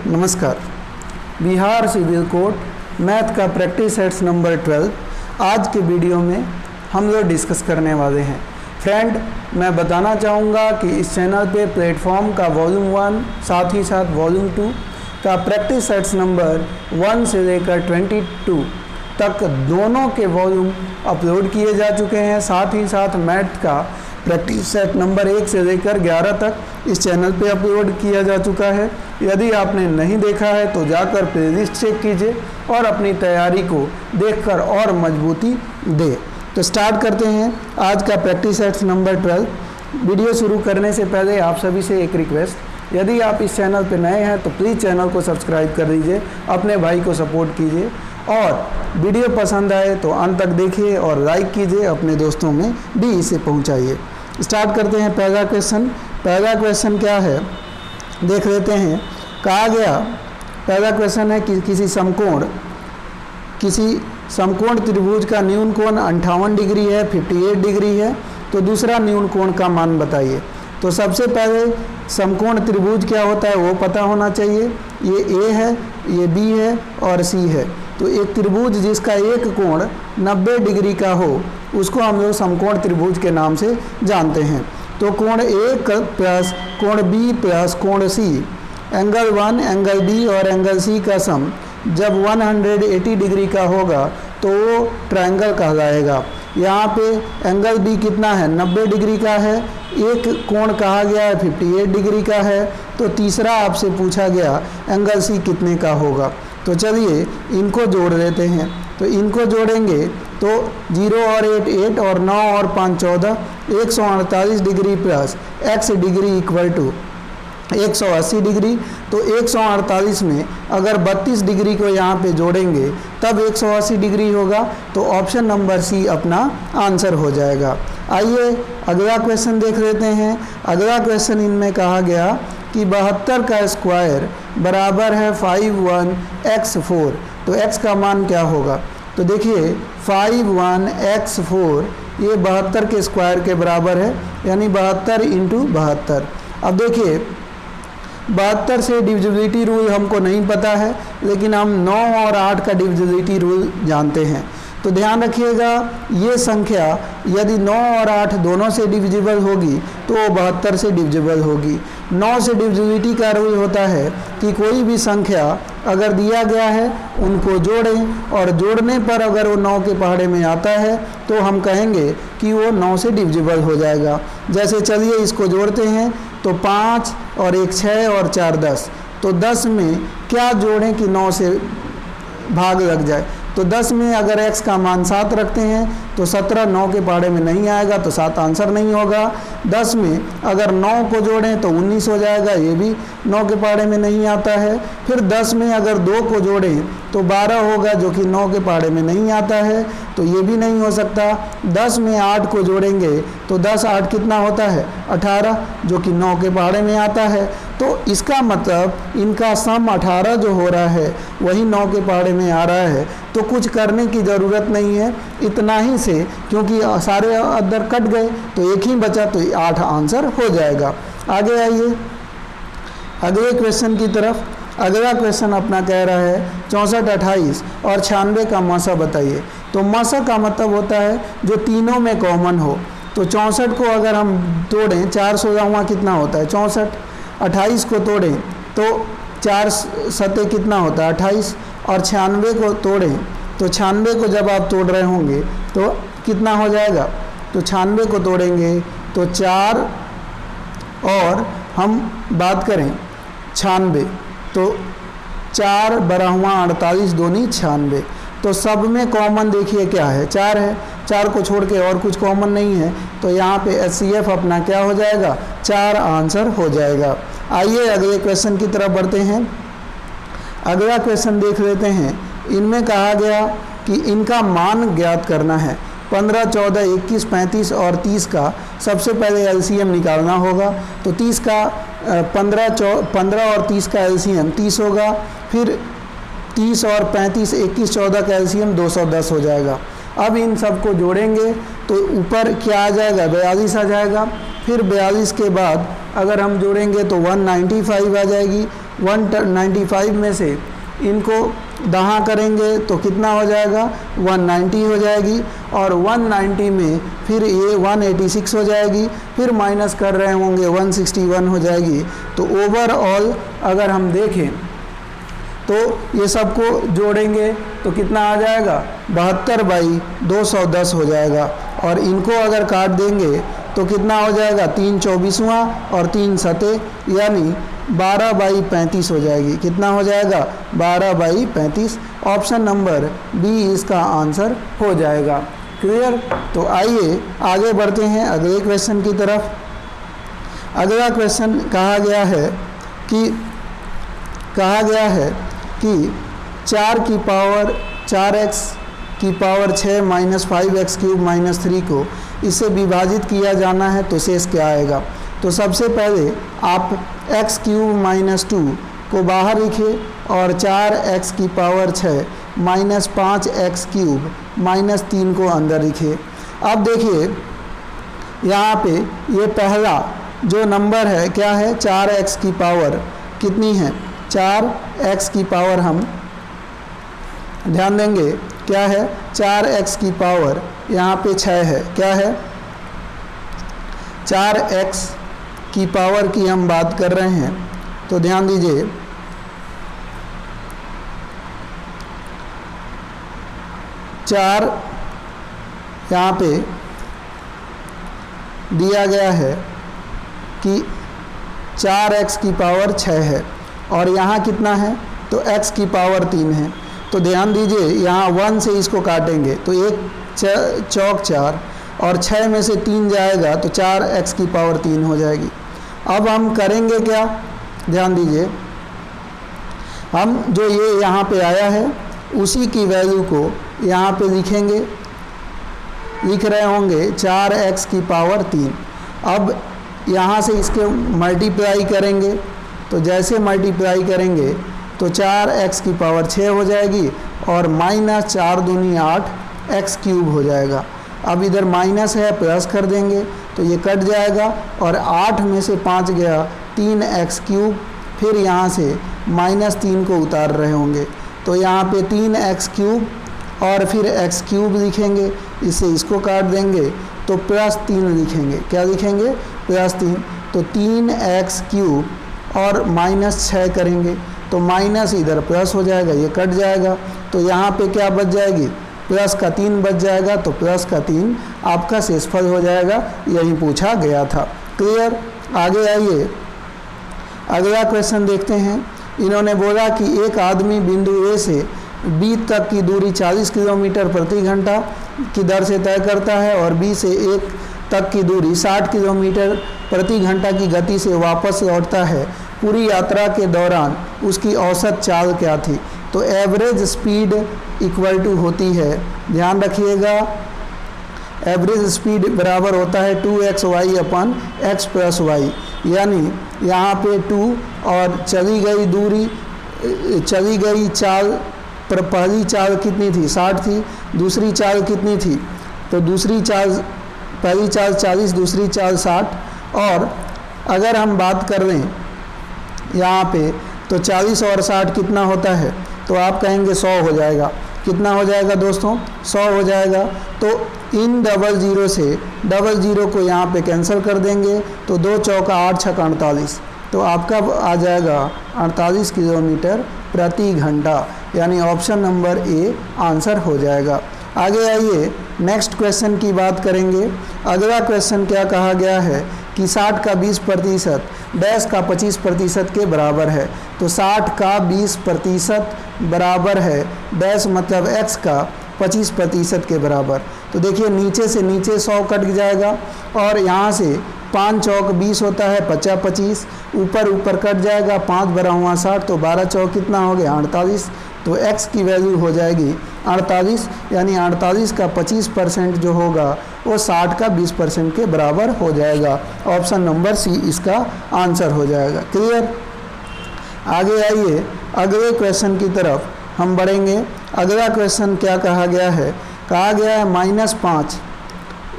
नमस्कार। Bihar civil code math का practice sets number 12 आज के वीडियो में हम लोग डिस्कस करने वाले हैं। फ्रेंड, मैं बताना चाहूँगा कि इस चैनल पे प्लेटफॉर्म का वॉल्यूम 1 साथ ही साथ वॉल्यूम 2 का प्रैक्टिस सेट्स नंबर 1 से लेकर 22 तक दोनों के वॉल्यूम अपलोड किए जा चुके हैं। साथ ही साथ मैथ का प्रैक्टिस सेट नंबर 1 से लेकर 11 तक इस चैनल पे अपलोड किया जा चुका है। यदि आपने नहीं देखा है तो जाकर प्लेलिस्ट चेक कीजिए और अपनी तैयारी को देखकर और मजबूती दे। तो स्टार्ट करते हैं आज का प्रैक्टिस सेट नंबर 12। वीडियो शुरू करने से पहले आप सभी से एक रिक्वेस्ट, यदि आप इस चैनल पर नए हैं तो प्लीज़ चैनल को सब्सक्राइब कर दीजिए, अपने भाई को सपोर्ट कीजिए और वीडियो पसंद आए तो अंत तक देखिए और लाइक कीजिए, अपने दोस्तों में भी इसे पहुंचाइए। स्टार्ट करते हैं पहला क्वेश्चन। पहला क्वेश्चन क्या है देख लेते हैं। कहा गया पहला क्वेश्चन है कि किसी समकोण त्रिभुज का न्यून कोण 58 डिग्री है, 58 डिग्री है, तो दूसरा न्यून कोण का मान बताइए। तो सबसे पहले समकोण त्रिभुज क्या होता है वो पता होना चाहिए। ये ए है, ये बी है और सी है। तो एक त्रिभुज जिसका एक कोण 90 डिग्री का हो उसको हम लोग समकोण त्रिभुज के नाम से जानते हैं। तो कोण ए प्लस कोण बी प्लस कोण सी, एंगल 1, एंगल बी और एंगल सी का सम जब 180 डिग्री का होगा तो वो ट्रायंगल कहलाएगा। यहाँ पे एंगल बी कितना है, 90 डिग्री का है। एक कोण कहा गया है 58 डिग्री का है। तो तीसरा आपसे पूछा गया एंगल सी कितने का होगा। तो चलिए इनको जोड़ देते हैं। तो इनको जोड़ेंगे तो 0 और 8 8 और 9 और 5 14, 148 degree plus x degree equal to 180 degree. तो 148 में अगर 32 डिग्री को यहाँ पे जोड़ेंगे तब 180 डिग्री होगा। तो ऑप्शन नंबर सी अपना आंसर हो जाएगा। आइए अगला क्वेश्चन देख लेते हैं। अगला क्वेश्चन इनमें कहा गया कि 72 का स्क्वायर बराबर है 51x4। तो x का मान क्या होगा। तो देखिए 51x4 ये 72 के स्क्वायर के बराबर है, यानी 72 इंटू 72। अब देखिए 72 से डिविजिबिलिटी रूल हमको नहीं पता है, लेकिन हम 9 और 8 का डिविजिबिलिटी रूल जानते हैं। तो ध्यान रखिएगा ये संख्या यदि 9 और 8 दोनों से डिविजिबल होगी तो वो 72 से डिविजिबल होगी। 9 से डिविजिबिलिटी का रूल होता है कि कोई भी संख्या अगर दिया गया है उनको जोड़ें और जोड़ने पर अगर वो 9 के पहाड़े में आता है तो हम कहेंगे कि वो 9 से डिविजिबल हो जाएगा। जैसे चलिए इसको जोड़ते हैं तो 5 और 1 6 और 4 10। तो 10 में क्या जोड़ें कि 9 से भाग लग जाए। तो 10 में अगर x का मान 7 रखते हैं तो 17 9 के पहाड़े में नहीं आएगा, तो 7 आंसर नहीं होगा। 10 में अगर 9 को जोड़ें तो 19 हो जाएगा, ये भी 9 के पहाड़े में नहीं आता है। फिर 10 में अगर 2 को जोड़ें तो 12 होगा, जो कि 9 के पहाड़े में नहीं आता है, तो ये भी नहीं हो सकता। 10 में 8 को जोड़ेंगे तो 10 8 कितना होता है 18, जो कि 9 के पहाड़े में आता है। तो इसका मतलब इनका सम 18 जो हो रहा है वही 9 के पहाड़े में आ रहा है। तो कुछ करने की ज़रूरत नहीं है, इतना ही से क्योंकि सारे अदर कट गए तो एक ही बचा, तो 8 आंसर हो जाएगा। आगे आइए अगले क्वेश्चन की तरफ। अगला क्वेश्चन अपना कह रहा है 64 28 और 96 का मसा बताइए। तो मसा का मतलब होता है जो तीनों में कॉमन हो। तो 64 को अगर हम तोड़ें 4 16 कितना होता है 64, 28 को तोड़ें तो 4 सते कितना होता है 28, और 96 को तोड़ें तो 96 को जब आप तोड़ रहे होंगे तो कितना हो जाएगा। तो 96 को तोड़ेंगे तो 4 और हम बात करें 96 तो 4 बरा हुआ 48 दूनी 96। तो सब में कॉमन देखिए क्या है 4 है, 4 को छोड़ के और कुछ कॉमन नहीं है। तो यहाँ पे HCF अपना क्या हो जाएगा 4 आंसर हो जाएगा। आइए अगले क्वेश्चन की तरफ बढ़ते हैं। अगला क्वेश्चन देख लेते हैं। इनमें कहा गया कि इनका मान ज्ञात करना है। 15 14 21 35 और 30 का सबसे पहले LCM निकालना होगा। तो 30 का 15 और 30 का LCM 30 होगा। फिर 30 और 35 21 14 का LCM 210 हो जाएगा। अब इन सबको जोड़ेंगे तो ऊपर क्या आ जाएगा 42 आ जाएगा। फिर 42 के बाद अगर हम जोड़ेंगे तो 195 आ जाएगी। 195 में से इनको 10 करेंगे तो कितना हो जाएगा, 190 हो जाएगी, और 190 में फिर ये 186 हो जाएगी, फिर माइनस कर रहे होंगे 161 हो जाएगी। तो ओवरऑल अगर हम देखें तो ये सबको जोड़ेंगे तो कितना आ जाएगा, 72/210 हो जाएगा, और इनको अगर काट देंगे तो कितना हो जाएगा, 3 24वां और 3 सते यानी 12/35 हो जाएगी। कितना हो जाएगा, 12/35। ऑप्शन नंबर बी इसका आंसर हो जाएगा। क्लियर। तो आइए आगे बढ़ते हैं अगले क्वेश्चन की तरफ। अगला क्वेश्चन कहा गया है कि 4 की पावर 4x की पावर 6 माइनस 5x³ माइनस 3 को इससे विभाजित किया जाना है तो शेष क्या आएगा। तो सबसे पहले आप x³ माइनस 2 को बाहर लिखिए और 4x की पावर 6 माइनस 5x³ माइनस 3 को अंदर लिखिए। अब देखिए यहाँ पे ये पहला जो नंबर है क्या है, 4x की पावर कितनी है, 4x की पावर हम ध्यान देंगे क्या है, 4x की पावर यहाँ पे 6 है। क्या है, 4x की पावर की हम बात कर रहे हैं तो ध्यान दीजिए, चार यहाँ पे दिया गया है कि 4x की पावर 6 है और यहाँ कितना है, तो x की पावर 3 है। तो ध्यान दीजिए यहाँ 1 से इसको काटेंगे तो 1 चौक 4 और 6 में से 3 जाएगा तो 4x की पावर 3 हो जाएगी। अब हम करेंगे क्या, ध्यान दीजिए, हम जो ये यहाँ पे आया है उसी की वैल्यू को यहाँ पे लिखेंगे, लिख रहे होंगे 4x की पावर 3। अब यहाँ से इसके मल्टीप्लाई करेंगे तो जैसे मल्टीप्लाई करेंगे तो 4x की पावर 6 हो जाएगी और माइनस 4 दूनी 8 x³ हो जाएगा। अब इधर माइनस है प्लस कर देंगे तो ये कट जाएगा और 8 में से 5 गया 3x³, फिर यहाँ से -3 को उतार रहे होंगे तो यहाँ पे 3x³ और फिर x³ लिखेंगे, इससे इसको काट देंगे तो +3 लिखेंगे। क्या लिखेंगे, +3। तो 3x³ और -6 करेंगे तो माइनस इधर प्लस हो जाएगा, ये कट जाएगा तो यहाँ पे क्या बच जाएगी, प्लस का 3 बच जाएगा। तो प्लस का 3 आपका शेषफल हो जाएगा, यही पूछा गया था। क्लियर। आगे आइए अगला क्वेश्चन देखते हैं। इन्होंने बोला कि एक आदमी बिंदु ए से बी तक की दूरी 40 किलोमीटर प्रति घंटा की दर से तय करता है और बी से ए तक की दूरी 60 किलोमीटर प्रति घंटा की गति से वापस लौटता है। पूरी यात्रा के दौरान उसकी औसत चाल क्या थी। तो एवरेज स्पीड इक्वल टू होती है, ध्यान रखिएगा, एवरेज स्पीड बराबर होता है 2xy अपन x + y, यानी यहाँ पे 2 और चली गई चाल, पहली चाल कितनी थी, 60 थी, दूसरी चाल कितनी थी, तो पहली चाल 40, दूसरी चाल 60, और अगर हम बात कर लें यहाँ पे तो 40 और 60 कितना होता है, तो आप कहेंगे 100 हो जाएगा। कितना हो जाएगा दोस्तों, 100 हो जाएगा। तो इन 00 से 00 को यहाँ पे कैंसिल कर देंगे तो 2 चौका 8 छक्का 48, तो आपका आ जाएगा 48 किलोमीटर प्रति घंटा, यानी ऑप्शन नंबर ए आंसर हो जाएगा। आगे आइए नेक्स्ट क्वेश्चन की बात करेंगे। अगला क्वेश्चन क्या कहा गया है कि 60 का 20% डैश का 25% के बराबर है। तो 60 का 20% बराबर है डैश मतलब x का 25% के बराबर। तो देखिए नीचे से नीचे 100 कट जाएगा और यहाँ से 5 चौक 20 होता है, 50 25, ऊपर कट जाएगा, 5 बरा हुआ 60, तो 12 चौक कितना हो गया 48। तो x की वैल्यू हो जाएगी 48, यानी 48 का 25% जो होगा वो 60 का 20% के बराबर हो जाएगा। ऑप्शन नंबर सी इसका आंसर हो जाएगा। क्लियर। आगे आइए अगले क्वेश्चन की तरफ हम बढ़ेंगे। अगला क्वेश्चन क्या कहा गया है, कहा गया है -5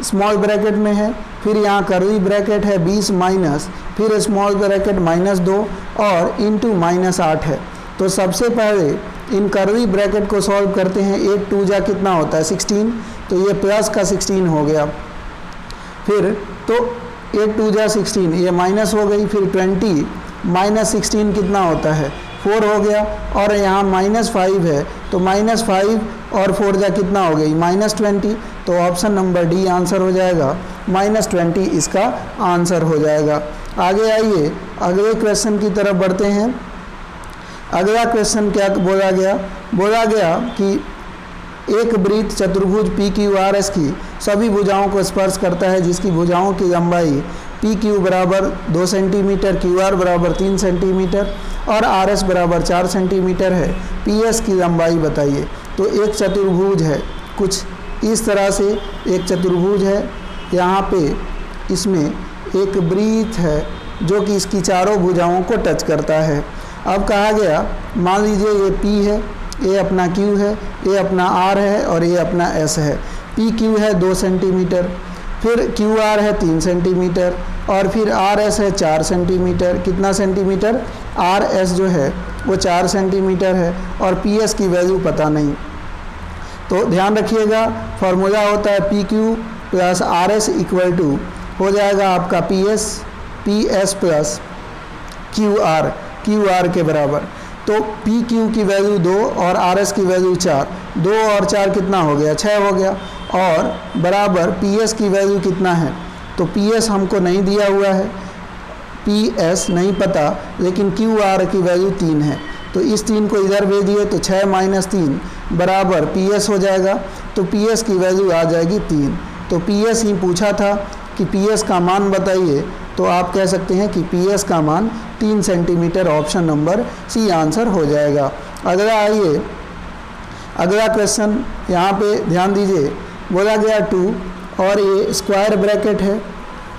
स्मॉल ब्रैकेट में है फिर यहाँ कर्ली ब्रैकेट है 20 माइनस, फिर स्मॉल ब्रैकेट -2 और इंटू -8 है। तो सबसे पहले इन कर्ली ब्रैकेट को सॉल्व करते हैं। 8 2 जा कितना होता है 16, तो ये प्लस का 16 हो गया। फिर तो 8 2 जा 16, ये माइनस हो गई। फिर 20 माइनस 16 कितना होता है 4 हो गया। और यहाँ -5 है, तो -5 और 4 जा कितना हो गई -20। तो ऑप्शन नंबर डी आंसर हो जाएगा, -20 इसका आंसर हो जाएगा। आगे आइए अगले क्वेश्चन की तरफ बढ़ते हैं। अगला क्वेश्चन क्या बोला गया कि एक वृत्त चतुर्भुज PQRS की सभी भुजाओं को स्पर्श करता है, जिसकी भुजाओं की लंबाई PQ बराबर 2 सेंटीमीटर, QR बराबर 3 सेंटीमीटर और RS बराबर 4 सेंटीमीटर है। PS की लंबाई बताइए। तो एक चतुर्भुज है, कुछ इस तरह से एक चतुर्भुज है। यहाँ पे इसमें एक वृत्त है जो कि इसकी चारों भुजाओं को टच करता है। अब कहा गया, मान लीजिए ये P है, ये अपना Q है, ये अपना R है और ये अपना S है। PQ है 2 सेंटीमीटर, फिर QR है 3 सेंटीमीटर और फिर RS है 4 सेंटीमीटर। कितना सेंटीमीटर? RS जो है वो 4 सेंटीमीटर है और PS की वैल्यू पता नहीं। तो ध्यान रखिएगा, फॉर्मूला होता है PQ plus RS equal to हो जाएगा आपका PS प्लस QR के बराबर। तो PQ की वैल्यू 2 और RS की वैल्यू 4, 2 और 4 कितना हो गया 6 हो गया। और बराबर PS की वैल्यू कितना है? तो PS हमको नहीं दिया हुआ है, PS नहीं पता, लेकिन QR की वैल्यू 3 है। तो इस 3 को इधर भेज दिए तो 6 माइनस 3 बराबर PS हो जाएगा। तो PS की वैल्यू आ जाएगी 3। तो PS ही पूछा था कि PS का मान बताइए, तो आप कह सकते हैं कि PS का मान 3 centimetre, option number C answer हो जाएगा। अगला आइए, अगला क्वेश्चन यहाँ पे ध्यान दीजिए। बोला गया 2 और ये स्क्वायर ब्रैकेट है,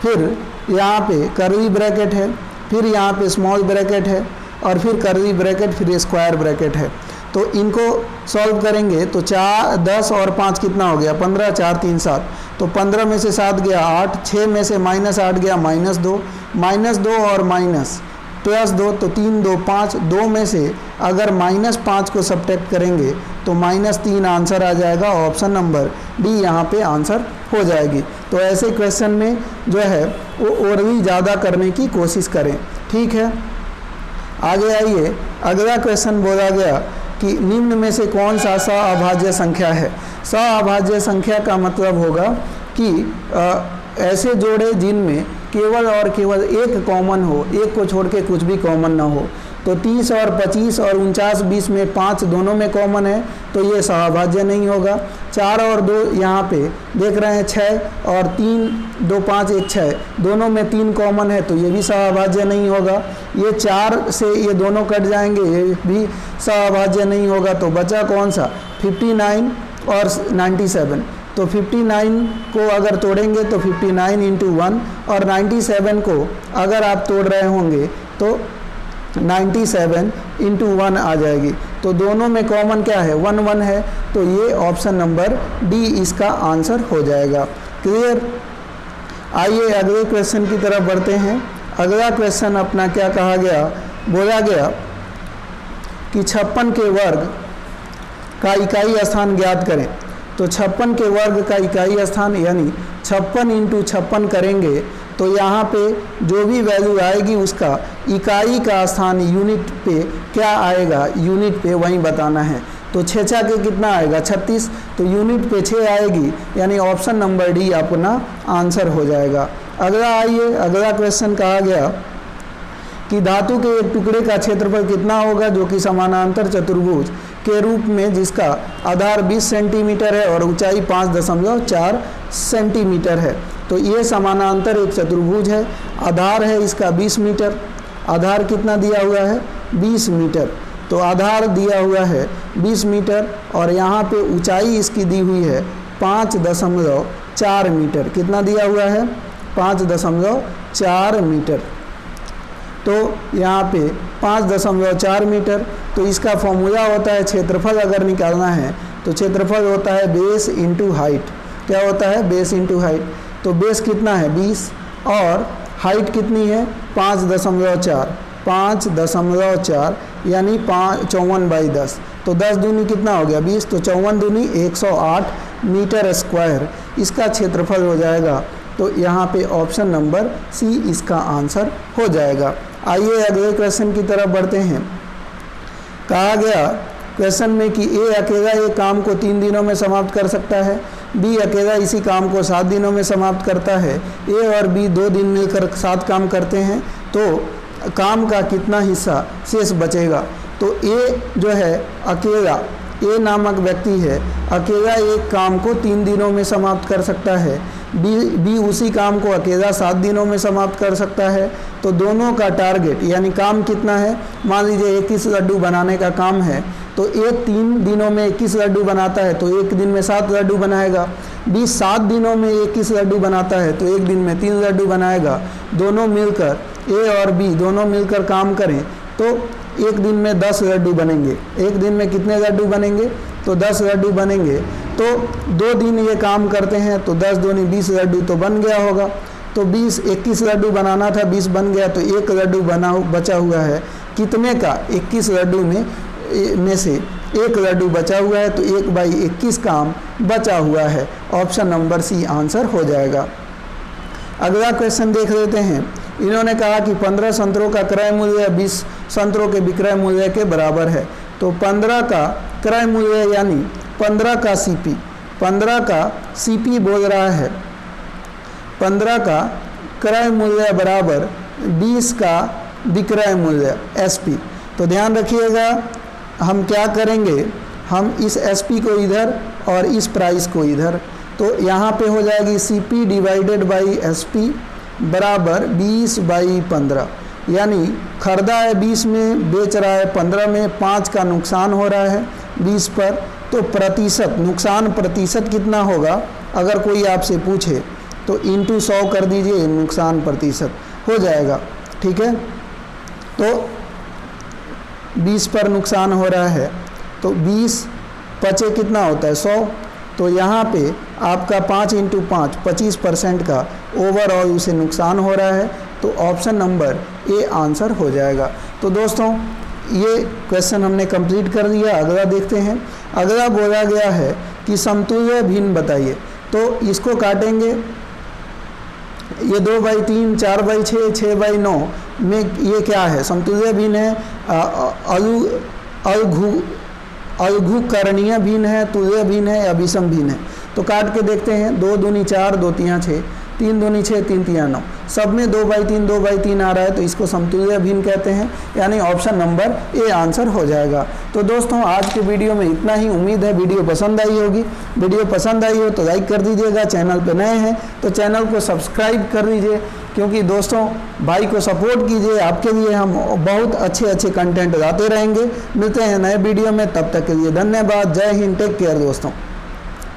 फिर यहाँ पे कर्ली ब्रैकेट है, फिर यहाँ पे स्मॉल ब्रैकेट है और फिर कर्ली ब्रैकेट, फिर स्क्वायर ब्रैकेट है। तो इनको सॉल्व करेंगे तो 4 10 और 5 कितना हो गया 15, 4 3 7। तो 15 में से 7 गया 8, 6 में से -8 गया -2 और माइनस +2 तो 3 2 5। 2 में से अगर -5 को सब्ट्रैक्ट करेंगे तो -3 आंसर आ जाएगा। ऑप्शन नंबर डी यहाँ पे आंसर हो जाएगी। तो ऐसे क्वेश्चन में जो है वो और भी ज़्यादा करने की कोशिश करें, ठीक है। आगे आइए, अगला क्वेश्चन बोला गया कि निम्न में से कौन सा सअभाज्य संख्या है। सअभाज्य संख्या का मतलब होगा कि ऐसे जोड़े जिनमें केवल और केवल एक कॉमन हो, एक को छोड़ के कुछ भी कॉमन ना हो। तो 30 और 25 और 49 20 में 5 दोनों में कॉमन है, तो ये सअभाज्य नहीं होगा। 4 और 2 यहाँ पे देख रहे हैं 6 और 3 2 5 1 6 दोनों में 3 कॉमन है, तो ये भी सअभाज्य नहीं होगा। ये 4 से ये दोनों कट जाएंगे, ये भी सअभाज्य नहीं होगा। तो बचा कौन सा 59 और 97। तो 59 को अगर तोड़ेंगे तो 59 × 1 और 97 को अगर आप तोड़ रहे होंगे तो 97 × 1 आ जाएगी। तो दोनों में कॉमन क्या है 1 1 है। तो ये ऑप्शन नंबर डी इसका आंसर हो जाएगा। क्लियर। आइए अगले क्वेश्चन की तरफ बढ़ते हैं। अगला क्वेश्चन अपना क्या कहा गया, बोला गया कि 56 के वर्ग का इकाई स्थान ज्ञात करें। तो 56 के वर्ग का इकाई स्थान यानी 56 × 56 करेंगे तो यहाँ पे जो भी वैल्यू आएगी उसका इकाई का स्थान यूनिट पे क्या आएगा, यूनिट पे वहीं बताना है। तो 6 के कितना आएगा 36, तो यूनिट पे 6 आएगी, यानी ऑप्शन नंबर डी अपना आंसर हो जाएगा। अगला आइए, अगला क्वेश्चन कहा गया कि धातु के एक टुकड़े का क्षेत्रफल कितना होगा जो कि समानांतर चतुर्भुज के रूप में जिसका आधार 20 सेंटीमीटर है और ऊंचाई 5.4 सेंटीमीटर है। तो ये समानांतर एक चतुर्भुज है, आधार है इसका 20 मीटर, आधार कितना दिया हुआ है 20 मीटर। तो आधार दिया हुआ है 20 मीटर और यहाँ पे ऊंचाई इसकी दी हुई है 5.4 मीटर। कितना दिया हुआ है 5.4 मीटर। तो यहाँ पे 5.4 मीटर। तो इसका फॉर्मूला होता है, क्षेत्रफल अगर निकालना है तो क्षेत्रफल होता है बेस इंटू हाइट। क्या होता है बेस इंटू हाइट। तो बेस कितना है 20 और हाइट कितनी है 5.4, 5.4 यानी 54/10। तो 10 दूनी कितना हो गया 20, तो 54 दूनी 108 मीटर स्क्वायर इसका क्षेत्रफल हो जाएगा। तो यहाँ पे ऑप्शन नंबर सी इसका आंसर हो जाएगा। आइए अगले क्वेश्चन की तरफ बढ़ते हैं। कहा गया क्वेश्चन में कि ए अकेला ये काम को 3 दिनों में समाप्त कर सकता है, बी अकेला इसी काम को 7 दिनों में समाप्त करता है, ए और बी 2 दिन मिलकर 7 काम करते हैं, तो काम का कितना हिस्सा शेष बचेगा। तो ए जो है अकेला, ए नामक व्यक्ति है, अकेला एक काम को 3 दिनों में समाप्त कर सकता है, बी उसी काम को अकेला 7 दिनों में समाप्त कर सकता है। तो दोनों का टारगेट यानी काम कितना है, मान लीजिए 21 लड्डू बनाने का काम है, तो ए 3 दिनों में 21 लड्डू बनाता है तो एक दिन में 7 लड्डू बनाएगा, बी 7 दिनों में 21 लड्डू बनाता है तो एक दिन में 3 लड्डू बनाएगा। दोनों मिलकर ए और बी दोनों मिलकर काम करें तो एक दिन में 10 लड्डू बनेंगे। एक दिन में कितने लड्डू बनेंगे, तो 10 लड्डू बनेंगे। तो 2 दिन ये काम करते हैं तो 10 दूनी 20 लड्डू तो बन गया होगा। तो 21 लड्डू बनाना था, 20 बन गया, तो एक लड्डू बचा हुआ है कितने का, 21 लड्डू में से एक लड्डू बचा हुआ है, तो 1/21 काम बचा हुआ है। ऑप्शन नंबर सी आंसर हो जाएगा। अगला क्वेश्चन देख लेते हैं। इन्होंने कहा कि 15 संतरों का क्रय मूल्य 20 संतरों के विक्रय मूल्य के बराबर है। तो 15 का क्रय मूल्य यानी 15 का सीपी, 15 का सीपी बोल रहा है, 15 का क्रय मूल्य बराबर 20 का विक्रय मूल्य एसपी। तो ध्यान रखिएगा, हम क्या करेंगे, हम इस एसपी को इधर और इस प्राइस को इधर, तो यहाँ पे हो जाएगी सीपी डिवाइडेड बाई एसपी बराबर 20/15, यानी खरीदा है 20 में, बेच रहा है 15 में, 5 का नुकसान हो रहा है 20 पर। तो प्रतिशत, नुकसान प्रतिशत कितना होगा अगर कोई आपसे पूछे तो इंटू 100 कर दीजिए, नुकसान प्रतिशत हो जाएगा। ठीक है, तो 20 पर नुकसान हो रहा है तो 20 पचे कितना होता है 100, तो यहाँ पे आपका 5 × 5 25% का ओवरऑल उसे नुकसान हो रहा है। तो ऑप्शन नंबर ए आंसर हो जाएगा। तो दोस्तों ये क्वेश्चन हमने कंप्लीट कर दिया। अगला देखते हैं। अगला बोला गया है कि समतुल्य भिन्न बताइए। तो इसको काटेंगे, ये 2/3, 4/6, 6/9 में ये क्या है, समतुल्य भिन्न है, अलघुकरणीय भिन्न है, तुल्य भिन्न है या विषम भिन्न है। तो काट के देखते हैं। 2 दूनी 4, 2 तियाँ 6, 3 दूनी 6, 3 तियाँ 9, सब में 2/3 2/3 आ रहा है, तो इसको समतुल्य भिन्न कहते हैं, यानी ऑप्शन नंबर ए आंसर हो जाएगा। तो दोस्तों आज के वीडियो में इतना ही। उम्मीद है वीडियो पसंद आई होगी। वीडियो पसंद आई हो तो लाइक कर दीजिएगा, चैनल पर नए हैं तो चैनल को सब्सक्राइब कर दीजिए, क्योंकि दोस्तों भाई को सपोर्ट कीजिए। आपके लिए हम बहुत अच्छे कंटेंट लाते रहेंगे। मिलते हैं नए वीडियो में, तब तक के लिए धन्यवाद। जय हिंद, टेक केयर दोस्तों।